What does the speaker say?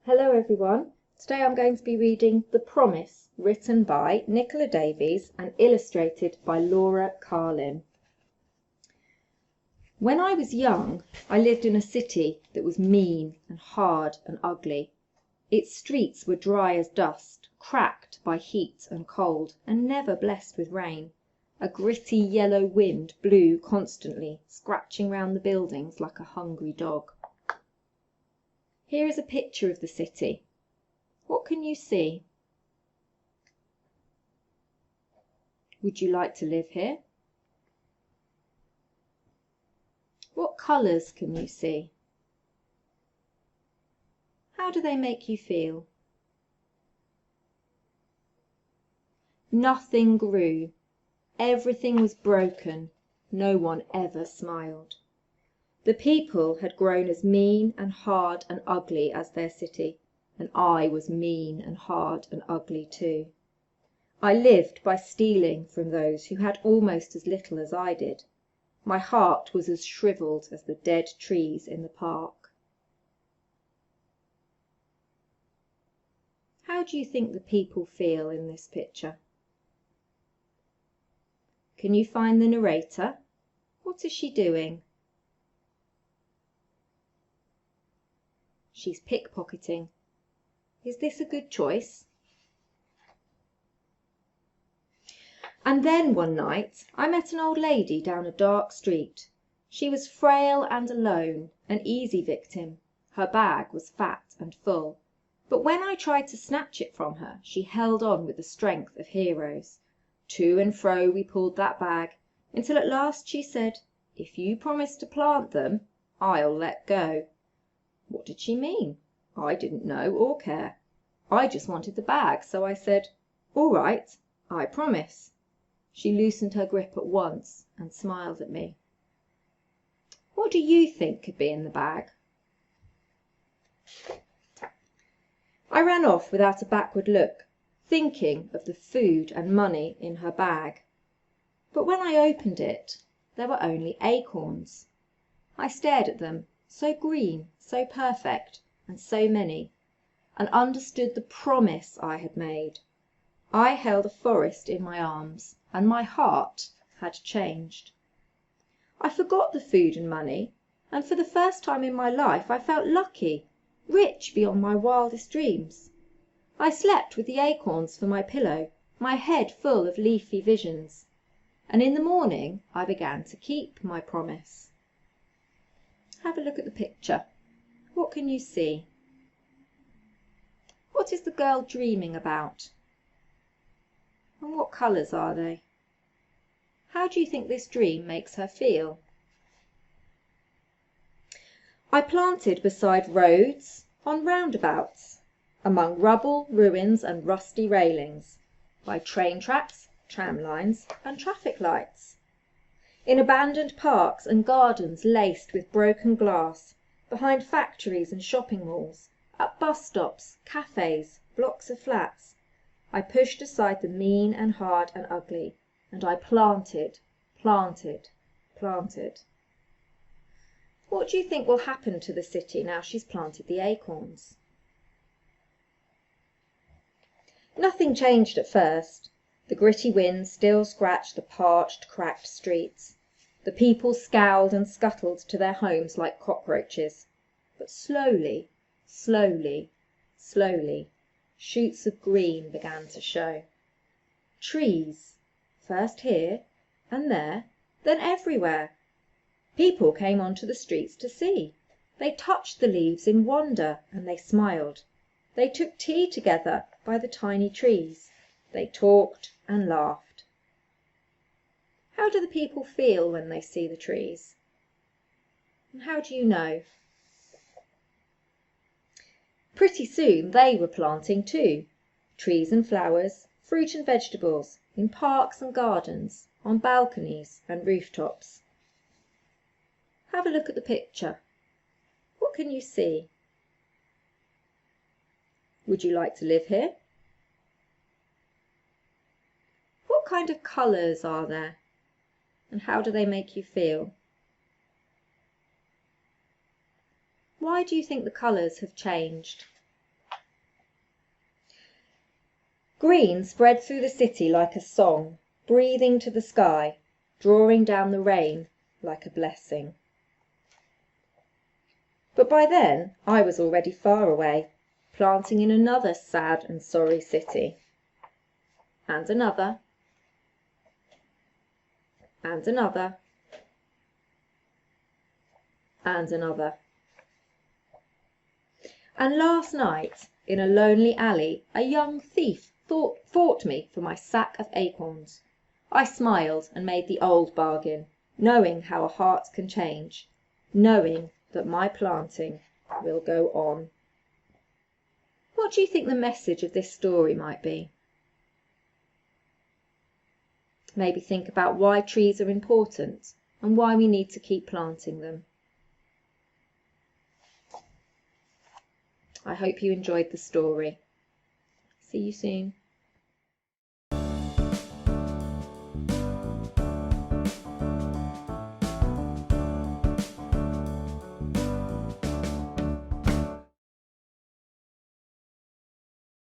Hello everyone. Today I'm going to be reading The Promise, written by Nicola Davies and illustrated by Laura Carlin. When I was young, I lived in a city that was mean and hard and ugly. Its streets were dry as dust, cracked by heat and cold, and never blessed with rain. A gritty yellow wind blew constantly, scratching round the buildings like a hungry dog. Here is a picture of the city. What can you see? Would you like to live here? What colours can you see? How do they make you feel? Nothing grew. Everything was broken. No one ever smiled. The people had grown as mean and hard and ugly as their city, and I was mean and hard and ugly too. I lived by stealing from those who had almost as little as I did. My heart was as shriveled as the dead trees in the park. How do you think the people feel in this picture? Can you find the narrator? What is she doing? She's pickpocketing. Is this a good choice? And then one night I met an old lady down a dark street. She was frail and alone, an easy victim. Her bag was fat and full. But when I tried to snatch it from her, she held on with the strength of heroes. To and fro we pulled that bag, until at last she said, "If you promise to plant them, I'll let go." What did she mean? I didn't know or care. I just wanted the bag, so I said, "All right, I promise." She loosened her grip at once and smiled at me. What do you think could be in the bag? I ran off without a backward look, thinking of the food and money in her bag. But when I opened it, there were only acorns. I stared at them, so green, so perfect, and so many, and understood the promise I had made. I held a forest in my arms, and my heart had changed. I forgot the food and money, and for the first time in my life I felt lucky, rich beyond my wildest dreams. I slept with the acorns for my pillow, my head full of leafy visions, and in the morning I began to keep my promise. Have a look at the picture. What can you see? What is the girl dreaming about? And what colours are they? How do you think this dream makes her feel? I planted beside roads, on roundabouts, among rubble, ruins and rusty railings, by train tracks, tram lines and traffic lights, in abandoned parks and gardens laced with broken glass, behind factories and shopping malls, at bus stops, cafes, blocks of flats. I pushed aside the mean and hard and ugly, and I planted, planted, planted. What do you think will happen to the city now she's planted the acorns? Nothing changed at first. The gritty wind still scratched the parched, cracked streets. The people scowled and scuttled to their homes like cockroaches. But slowly, slowly, slowly, shoots of green began to show. Trees, first here and there, then everywhere. People came onto the streets to see. They touched the leaves in wonder, and they smiled. They took tea together by the tiny trees. They talked and laughed. How do the people feel when they see the trees? And how do you know? Pretty soon they were planting too. Trees and flowers, fruit and vegetables, in parks and gardens, on balconies and rooftops. Have a look at the picture. What can you see? Would you like to live here? What kind of colours are there? And how do they make you feel? Why do you think the colours have changed? Green spread through the city like a song, breathing to the sky, drawing down the rain like a blessing. But by then I was already far away, planting in another sad and sorry city, and another, and another, and another. And last night, in a lonely alley, a young thief fought me for my sack of acorns. I smiled and made the old bargain, knowing how a heart can change, knowing that my planting will go on. What do you think the message of this story might be? Maybe think about why trees are important and why we need to keep planting them. I hope you enjoyed the story. See you soon.